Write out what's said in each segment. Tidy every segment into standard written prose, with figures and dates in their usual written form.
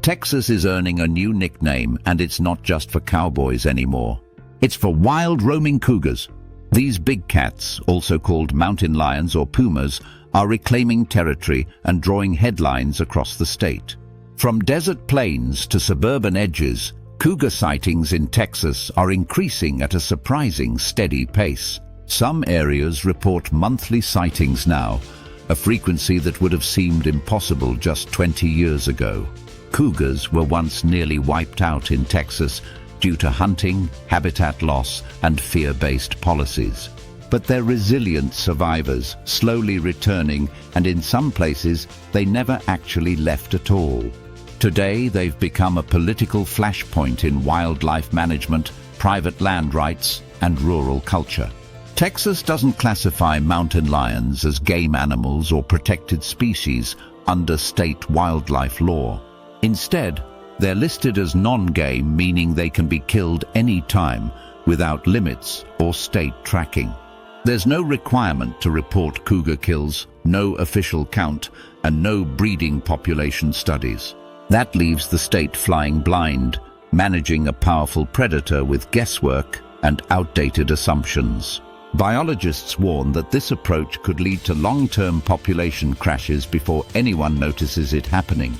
Texas is earning a new nickname, and it's not just for cowboys anymore. It's for wild roaming cougars. These big cats, also called mountain lions or pumas, are reclaiming territory and drawing headlines across the state. From desert plains to suburban edges, cougar sightings in Texas are increasing at a surprising steady pace. Some areas report monthly sightings now, a frequency that would have seemed impossible just 20 years ago. Cougars were once nearly wiped out in Texas due to hunting, habitat loss, and fear-based policies. But they're resilient survivors, slowly returning, and in some places they never actually left at all. Today they've become a political flashpoint in wildlife management, private land rights, and rural culture. Texas doesn't classify mountain lions as game animals or protected species under state wildlife law. Instead, they're listed as non-game, meaning they can be killed any time without limits or state tracking. There's no requirement to report cougar kills, no official count, and no breeding population studies. That leaves the state flying blind, managing a powerful predator with guesswork and outdated assumptions. Biologists warn that this approach could lead to long-term population crashes before anyone notices it happening.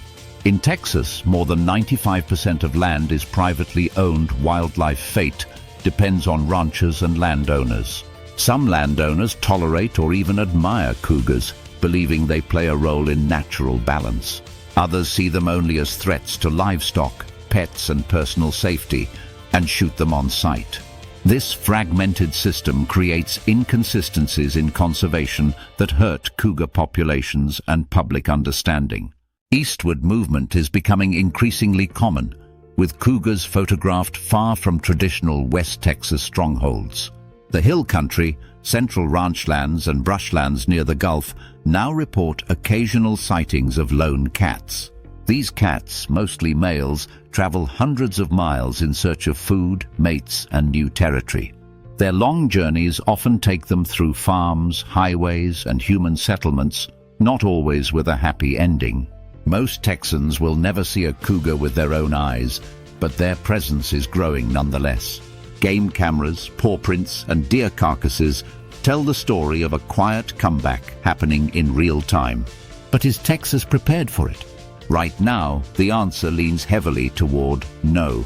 In Texas, more than 95% of land is privately owned. Wildlife fate depends on ranchers and landowners. Some landowners tolerate or even admire cougars, believing they play a role in natural balance. Others see them only as threats to livestock, pets, and personal safety, and shoot them on sight. This fragmented system creates inconsistencies in conservation that hurt cougar populations and public understanding. Eastward movement is becoming increasingly common, with cougars photographed far from traditional West Texas strongholds. The hill country, central ranchlands and brushlands near the Gulf now report occasional sightings of lone cats. These cats, mostly males, travel hundreds of miles in search of food, mates, and new territory. Their long journeys often take them through farms, highways, and human settlements, not always with a happy ending. Most Texans will never see a cougar with their own eyes, but their presence is growing nonetheless. Game cameras, paw prints, and deer carcasses tell the story of a quiet comeback happening in real time. But is Texas prepared for it? Right now, the answer leans heavily toward no.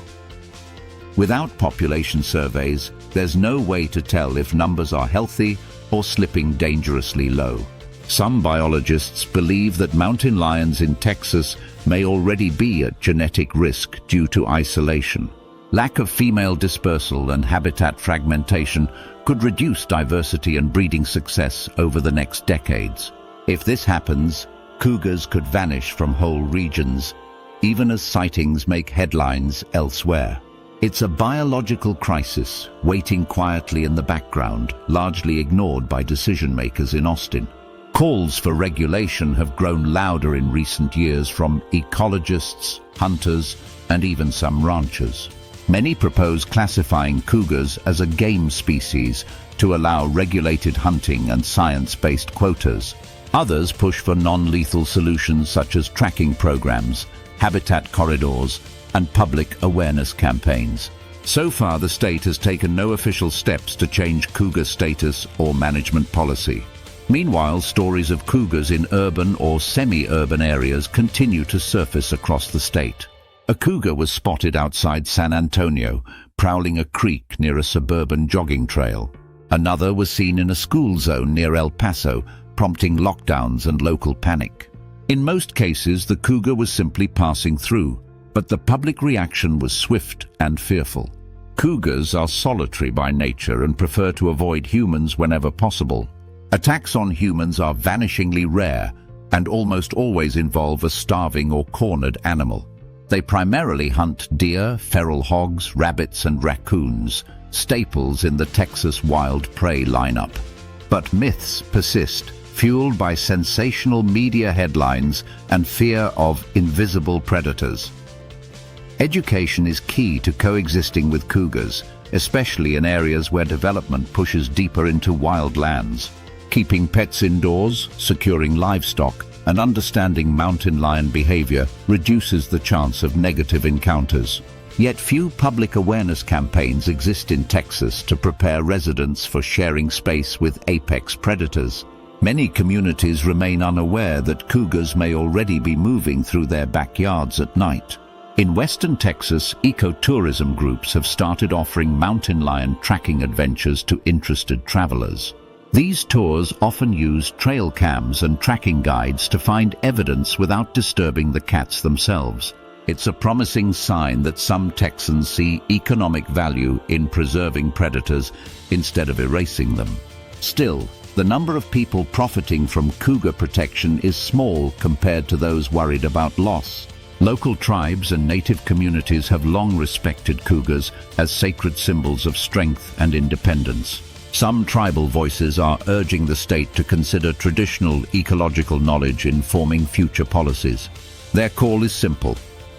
Without population surveys, there's no way to tell if numbers are healthy or slipping dangerously low. Some biologists believe that mountain lions in Texas may already be at genetic risk due to isolation. Lack of female dispersal and habitat fragmentation could reduce diversity and breeding success over the next decades. If this happens, cougars could vanish from whole regions, even as sightings make headlines elsewhere. It's a biological crisis waiting quietly in the background, largely ignored by decision-makers in Austin. Calls for regulation have grown louder in recent years from ecologists, hunters, and even some ranchers. Many propose classifying cougars as a game species to allow regulated hunting and science-based quotas. Others push for non-lethal solutions such as tracking programs, habitat corridors, and public awareness campaigns. So far, the state has taken no official steps to change cougar status or management policy. Meanwhile, stories of cougars in urban or semi-urban areas continue to surface across the state. A cougar was spotted outside San Antonio, prowling a creek near a suburban jogging trail. Another was seen in a school zone near El Paso, prompting lockdowns and local panic. In most cases, the cougar was simply passing through, but the public reaction was swift and fearful. Cougars are solitary by nature and prefer to avoid humans whenever possible. Attacks on humans are vanishingly rare and almost always involve a starving or cornered animal. They primarily hunt deer, feral hogs, rabbits, and raccoons, staples in the Texas wild prey lineup. But myths persist, fueled by sensational media headlines and fear of invisible predators. Education is key to coexisting with cougars, especially in areas where development pushes deeper into wild lands. Keeping pets indoors, securing livestock, and understanding mountain lion behavior reduces the chance of negative encounters. Yet few public awareness campaigns exist in Texas to prepare residents for sharing space with apex predators. Many communities remain unaware that cougars may already be moving through their backyards at night. In western Texas, ecotourism groups have started offering mountain lion tracking adventures to interested travelers. These tours often use trail cams and tracking guides to find evidence without disturbing the cats themselves. It's a promising sign that some Texans see economic value in preserving predators instead of erasing them. Still, the number of people profiting from cougar protection is small compared to those worried about loss. Local tribes and native communities have long respected cougars as sacred symbols of strength and independence. Some tribal voices are urging the state to consider traditional ecological knowledge in forming future policies. Their call is simple: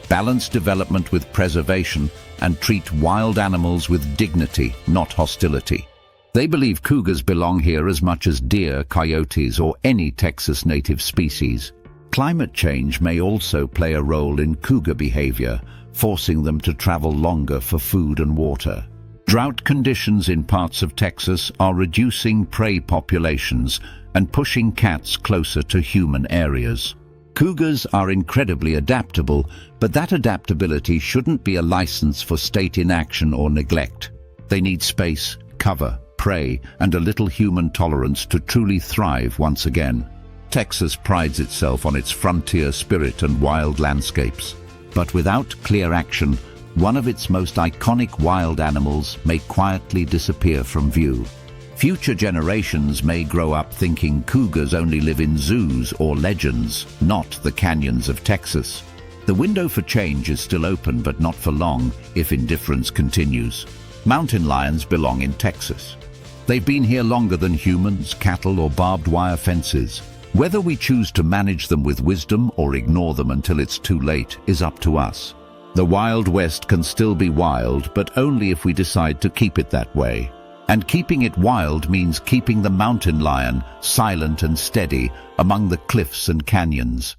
balance development with preservation and treat wild animals with dignity, not hostility. They believe cougars belong here as much as deer, coyotes, or any Texas native species. Climate change may also play a role in cougar behavior, forcing them to travel longer for food and water. Drought conditions in parts of Texas are reducing prey populations and pushing cats closer to human areas. Cougars are incredibly adaptable, but that adaptability shouldn't be a license for state inaction or neglect. They need space, cover, prey, and a little human tolerance to truly thrive once again. Texas prides itself on its frontier spirit and wild landscapes, but without clear action, one of its most iconic wild animals may quietly disappear from view. Future generations may grow up thinking cougars only live in zoos or legends, not the canyons of Texas. The window for change is still open, but not for long if indifference continues. Mountain lions belong in Texas. They've been here longer than humans, cattle, or barbed wire fences. Whether we choose to manage them with wisdom or ignore them until it's too late is up to us. The Wild West can still be wild, but only if we decide to keep it that way. And keeping it wild means keeping the mountain lion silent and steady among the cliffs and canyons.